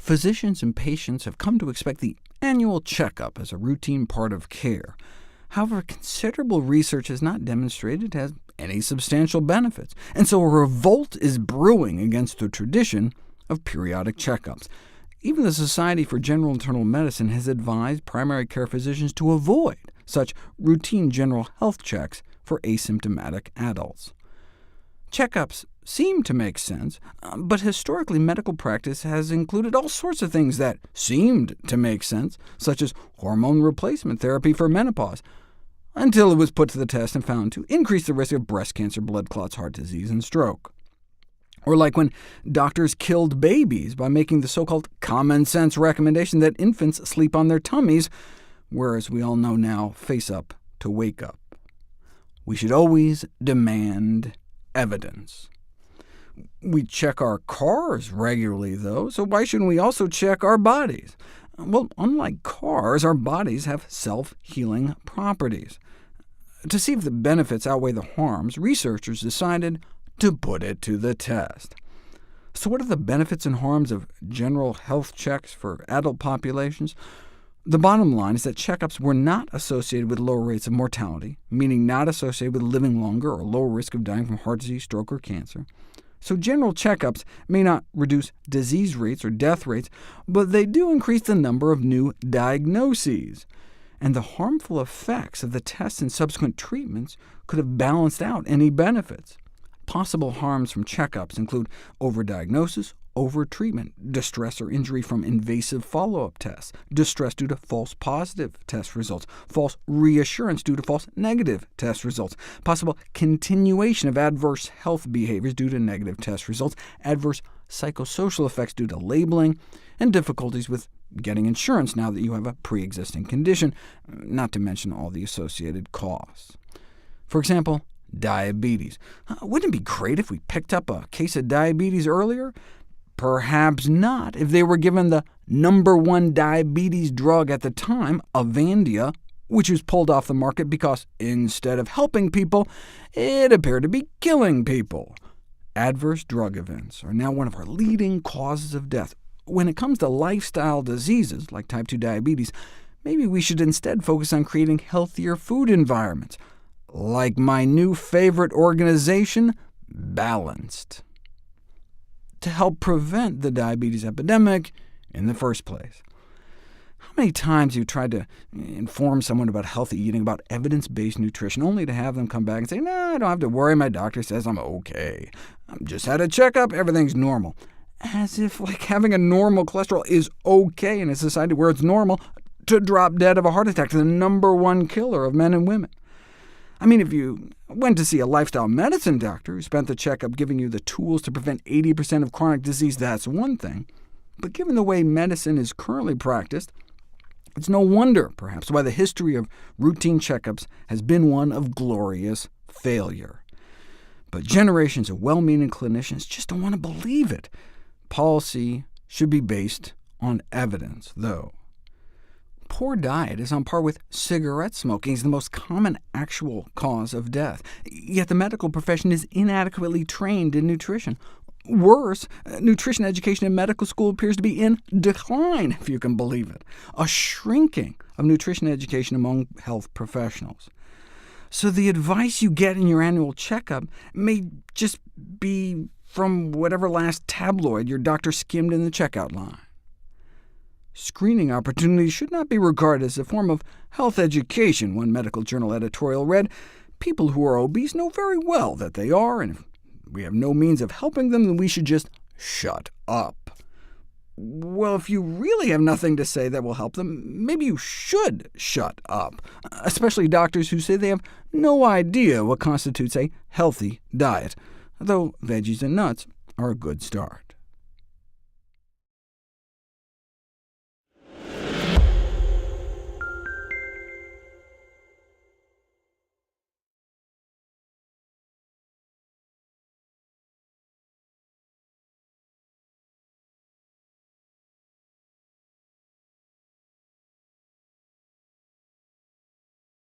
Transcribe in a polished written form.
Physicians and patients have come to expect the annual checkup as a routine part of care. However, considerable research has not demonstrated it has any substantial benefits, and so a revolt is brewing against the tradition of periodic checkups. Even the Society for General Internal Medicine has advised primary care physicians to avoid such routine general health checks for asymptomatic adults. Checkups seem to make sense, but historically medical practice has included all sorts of things that seemed to make sense, such as hormone replacement therapy for menopause, until it was put to the test and found to increase the risk of breast cancer, blood clots, heart disease, and stroke. Or like when doctors killed babies by making the so-called common-sense recommendation that infants sleep on their tummies, whereas we all know now, face up to wake up. We should always demand evidence. We check our cars regularly, though, so why shouldn't we also check our bodies? Well, unlike cars, our bodies have self-healing properties. To see if the benefits outweigh the harms, researchers decided to put it to the test. So what are the benefits and harms of general health checks for adult populations? The bottom line is that checkups were not associated with lower rates of mortality, meaning not associated with living longer or lower risk of dying from heart disease, stroke, or cancer. So general checkups may not reduce disease rates or death rates, but they do increase the number of new diagnoses. And the harmful effects of the tests and subsequent treatments could have balanced out any benefits. Possible harms from checkups include overdiagnosis, overtreatment, distress or injury from invasive follow-up tests, distress due to false positive test results, false reassurance due to false negative test results, possible continuation of adverse health behaviors due to negative test results, adverse psychosocial effects due to labeling, and difficulties with getting insurance now that you have a pre-existing condition, not to mention all the associated costs. For example, diabetes. Wouldn't it be great if we picked up a case of diabetes earlier? Perhaps not, if they were given the #1 diabetes drug at the time, Avandia, which was pulled off the market because instead of helping people, it appeared to be killing people. Adverse drug events are now one of our leading causes of death. When it comes to lifestyle diseases, like type 2 diabetes, maybe we should instead focus on creating healthier food environments, like my new favorite organization, Balanced, to help prevent the diabetes epidemic in the first place. How many times have you tried to inform someone about healthy eating, about evidence-based nutrition, only to have them come back and say, "No, I don't have to worry, my doctor says I'm OK. I've just had a checkup, everything's normal." As if having a normal cholesterol is OK in a society where it's normal to drop dead of a heart attack, the #1 killer of men and women. I mean, if you went to see a lifestyle medicine doctor who spent the checkup giving you the tools to prevent 80% of chronic disease, that's one thing. But given the way medicine is currently practiced, it's no wonder, perhaps, why the history of routine checkups has been one of glorious failure. But generations of well-meaning clinicians just don't want to believe it. Policy should be based on evidence, though. Poor diet is on par with cigarette smoking as the most common actual cause of death, yet the medical profession is inadequately trained in nutrition. Worse, nutrition education in medical school appears to be in decline, if you can believe it, a shrinking of nutrition education among health professionals. So the advice you get in your annual checkup may just be from whatever last tabloid your doctor skimmed in the checkout line. Screening opportunities should not be regarded as a form of health education, one medical journal editorial read. People who are obese know very well that they are, and if we have no means of helping them, then we should just shut up. Well, if you really have nothing to say that will help them, maybe you should shut up, especially doctors who say they have no idea what constitutes a healthy diet, though veggies and nuts are a good start.